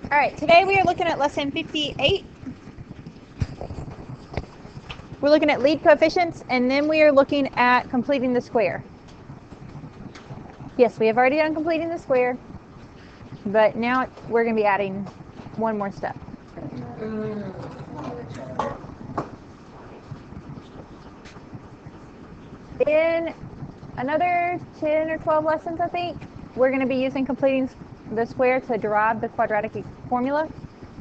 All right, today we are looking at lesson 58. We're looking at lead coefficients, and then we are looking at completing the square. Yes, we have already done completing the square, but now we're going to be adding one more step. In another 10 or 12 lessons, I think, we're going to be using completing the square to derive the quadratic formula.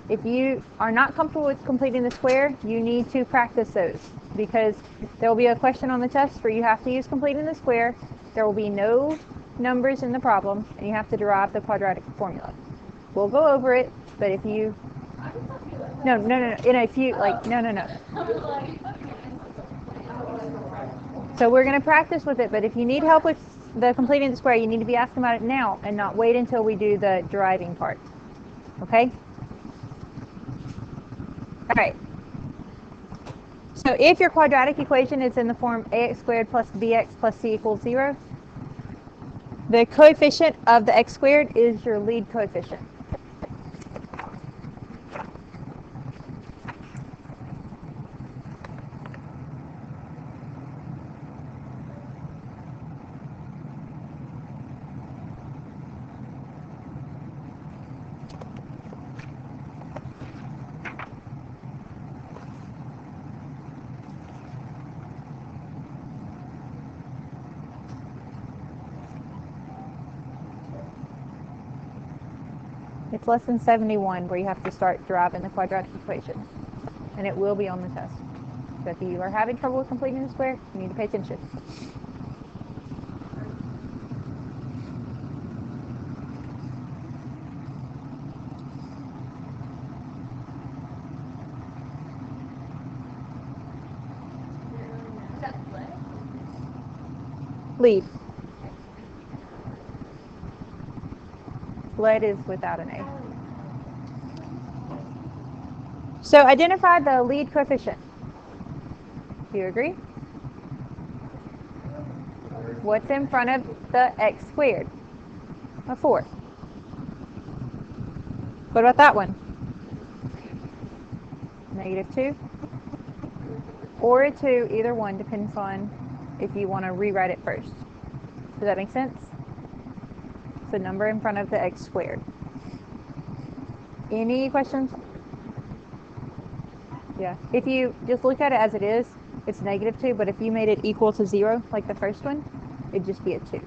If you are not comfortable with completing the square, you need to practice those, because there will be a question on the test where you have to use completing the square. There will be no numbers in the problem, and you have to derive the quadratic formula. We'll go over it, but if you... No. In a few, no. So we're going to practice with it, but if you need help with the completing the square, you need to be asking about it now and not wait until we do the deriving part. Okay? All right. So if your quadratic equation is in the form ax squared plus bx plus c equals 0, the coefficient of the x squared is your lead coefficient. It's lesson 71 where you have to start deriving the quadratic equation, and it will be on the test. So if you are having trouble with completing the square, you need to pay attention. Lead. Lead is without an A. So identify the lead coefficient. Do you agree? What's in front of the x squared? A 4. What about that one? -2 or a 2, either one, depends on if you want to rewrite it first. Does that make sense? It's a number in front of the x squared. Any questions? Yeah. If you just look at it as it is, it's -2, but if you made it equal to 0, like the first one, it'd just be a 2.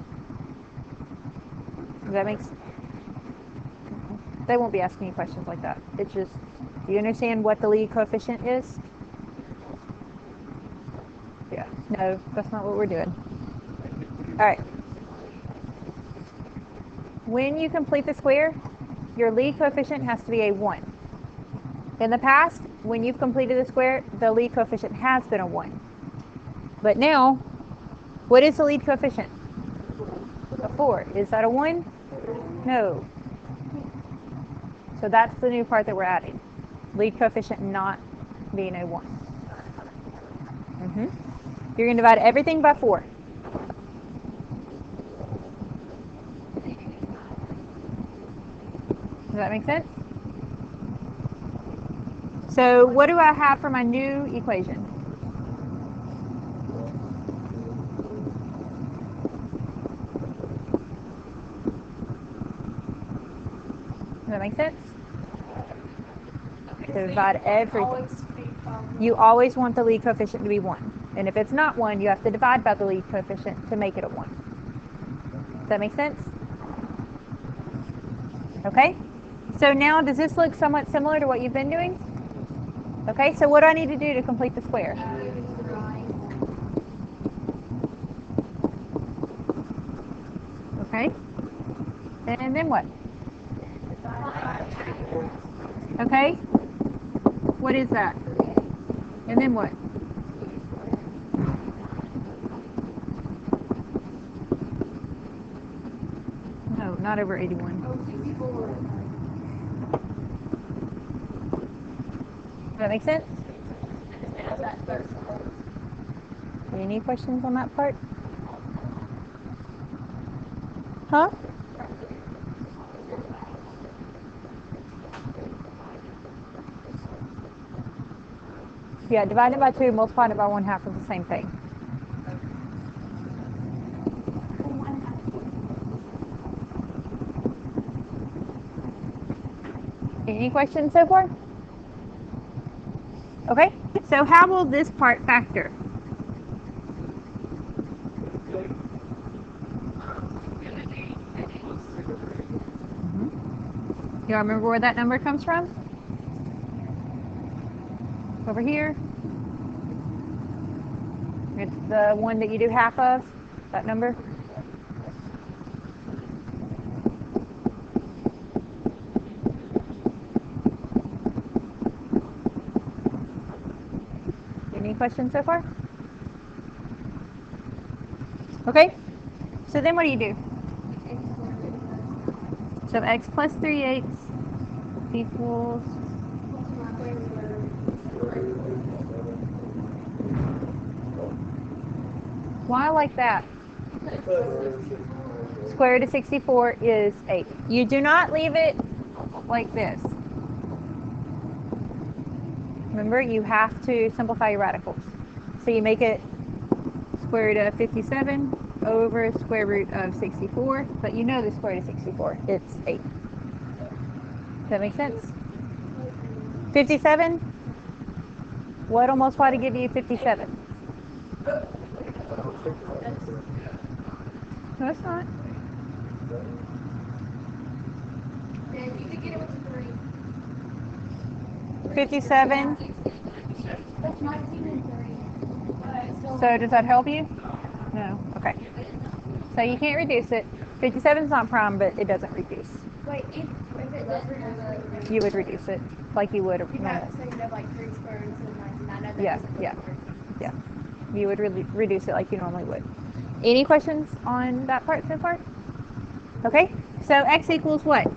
Does that make sense? They won't be asking you questions like that. It's just, do you understand what the lead coefficient is? Yeah. No, that's not what we're doing. All right. When you complete the square, your lead coefficient has to be a 1. In the past, when you've completed the square, the lead coefficient has been a 1. But now, what is the lead coefficient? A 4. Is that a 1? No. So that's the new part that we're adding. Lead coefficient not being a 1. You're going to divide everything by 4. Does that make sense? So what do I have for my new equation? Does that make sense? So divide everything. You always want the lead coefficient to be 1. And if it's not 1, you have to divide by the lead coefficient to make it a 1. Does that make sense? Okay? So now, does this look somewhat similar to what you've been doing? Okay, so what do I need to do to complete the square? Okay. And then what? Okay. What is that? And then what? No, not over 81. Does that make sense? Any questions on that part? Huh? Yeah, divided by 2, multiplied by 1/2 is the same thing. Any questions so far? Okay, so how will this part factor? You all remember where that number comes from? Over here. It's the one that you do half of, that number. Any questions so far? Okay, so then what do? So x plus 3/8 equals, why like that? Square root of 64 is 8. You do not leave it like this. Remember, you have to simplify your radicals. So you make it square root of 57 over square root of 64, but you know the square root of 64, it's 8. Does that make sense? 57, what will multiply to give you 57? No, it's not. You could get it with 3. 57. That's 19 and 3. So does that help you? No. Okay. So you can't reduce it. 57 is not prime, but it doesn't reduce. Wait, if it does reduce, You would reduce it like you would a you normal. have to say you have like 3 square roots and like 9 of Yeah, yeah. You would reduce it like you normally would. Any questions on that part so far? Okay. So x equals what?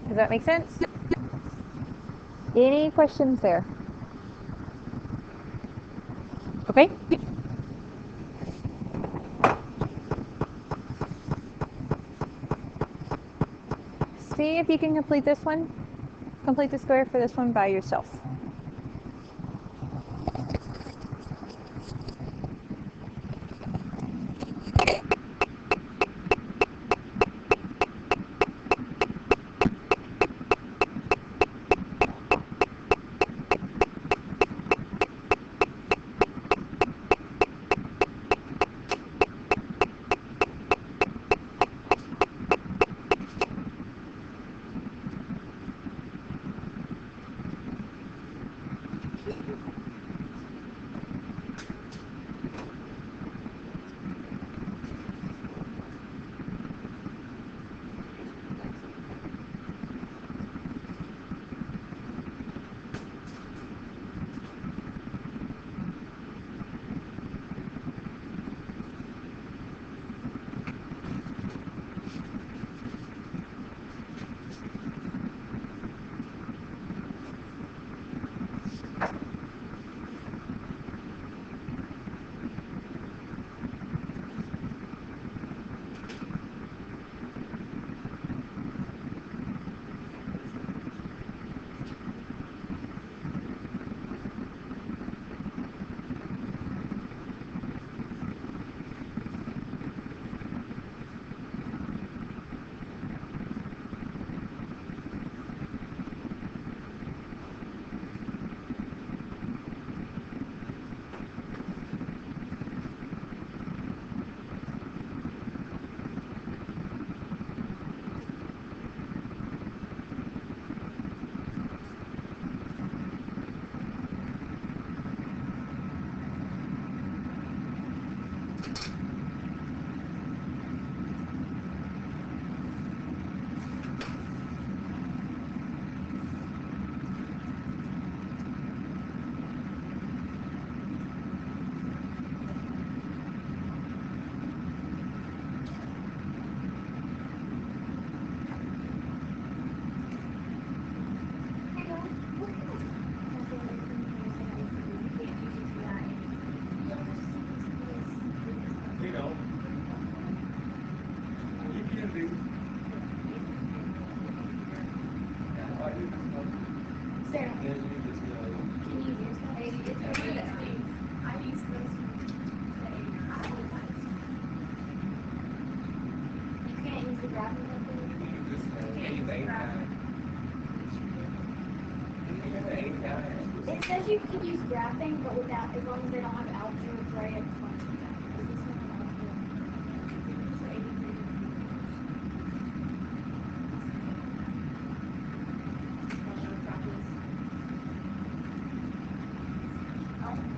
Does that make sense? Any questions there? Okay. See if you can complete this one. Complete the square for this one by yourself. says you can use graphing, but without, as long as they don't have algebra right at the front of that. This one has algebra.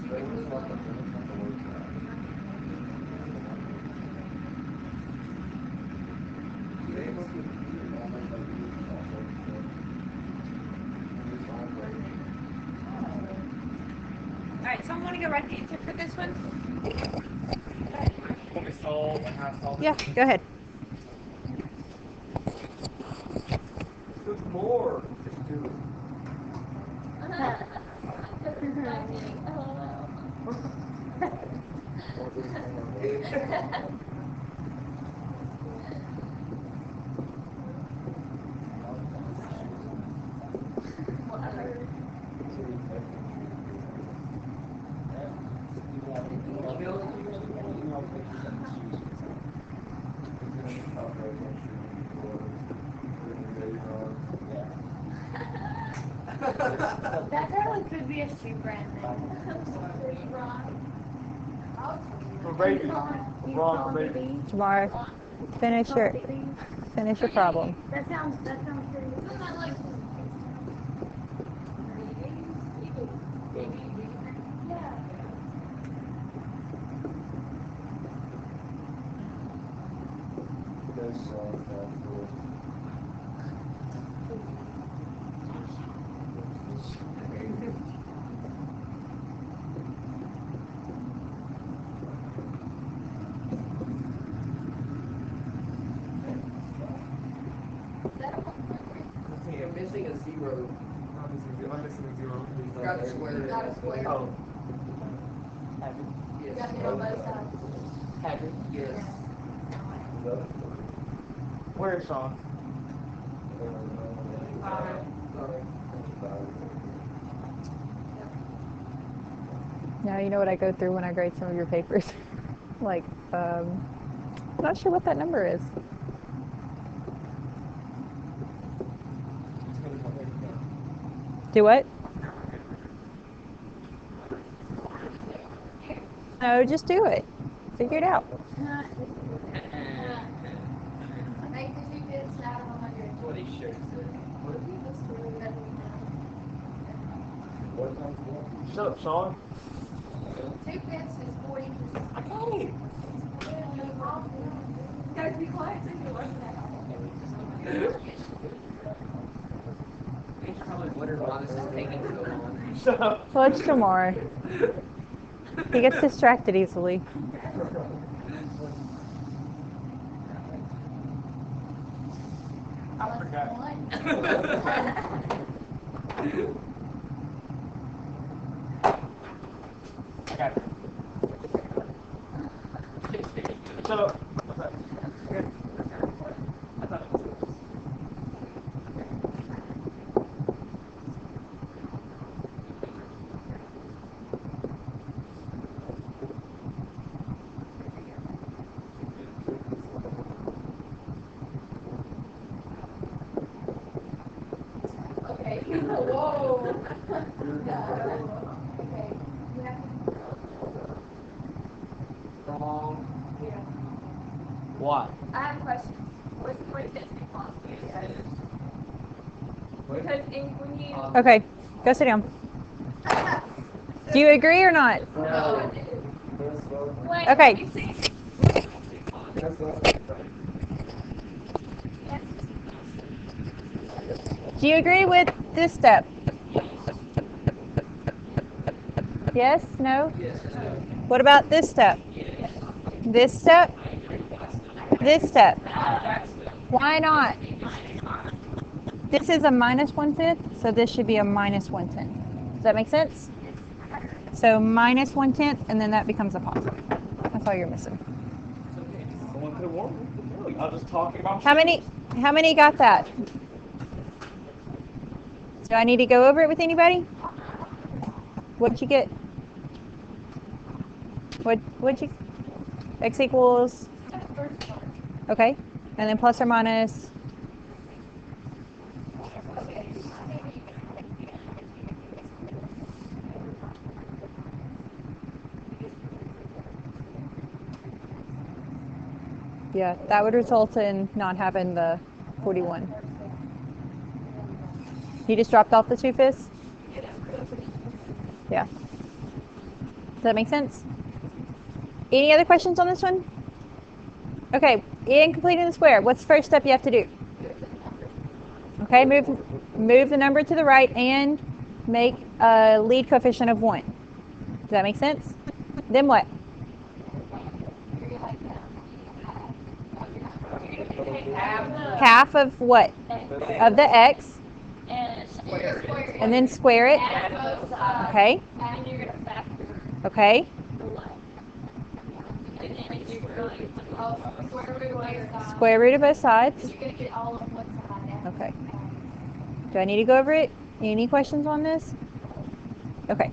So 83. Alright, someone want to go write the answer for this one? Yeah, go ahead. There's more. That probably could be a shoe brand name. For baby. You Wrong call for it baby. baby? Jamar, finish your problem. That sounds pretty good. Yeah. I'm missing a zero. I'm missing a zero. Got a square. Got a square. Oh. You got to hit on both sides. Happy? Yes. Yeah. Where is Sean? Now you know what I go through when I grade some of your papers. Like, not sure what that number is. Do what? No, just do it. Figure it out. Make the 2 bits out of 100. What he should say. Shut up, Sean. 2 bits is 40%. I can't. You gotta be quiet so you can work that out. He's probably wondering why this is taking so long. Shut up. Well, it's Jamar. He gets distracted easily. I forgot. I got it. Shut up. Whoa. Okay. Yeah. Wrong. Yeah. What? I have questions. What's the point of this philosophy? Because when you Okay, go sit down. Do you agree or not? No. Okay. Do you agree with this step? Yes? No? Yes. What about this step? This step? This step? Why not? This is a minus 1/5, so this should be a minus 1/10. Does that make sense? So minus 1/10, and then that becomes a positive. That's all you're missing. Someone could have warned me. I was just talking about. How many got that? Do I need to go over it with anybody? What'd you get? What'd you? X equals. Okay, and then plus or minus. Yeah, that would result in not having the 41. You just dropped off the 2/5? Yeah. Does that make sense? Any other questions on this one? Okay, in completing the square, what's the first step you have to do? Okay, move the number to the right and make a lead coefficient of 1. Does that make sense? Then what? Half of what? Of the x. And then square it. Okay. Okay. Square root of both sides. Okay. Do I need to go over it? Any questions on this? Okay.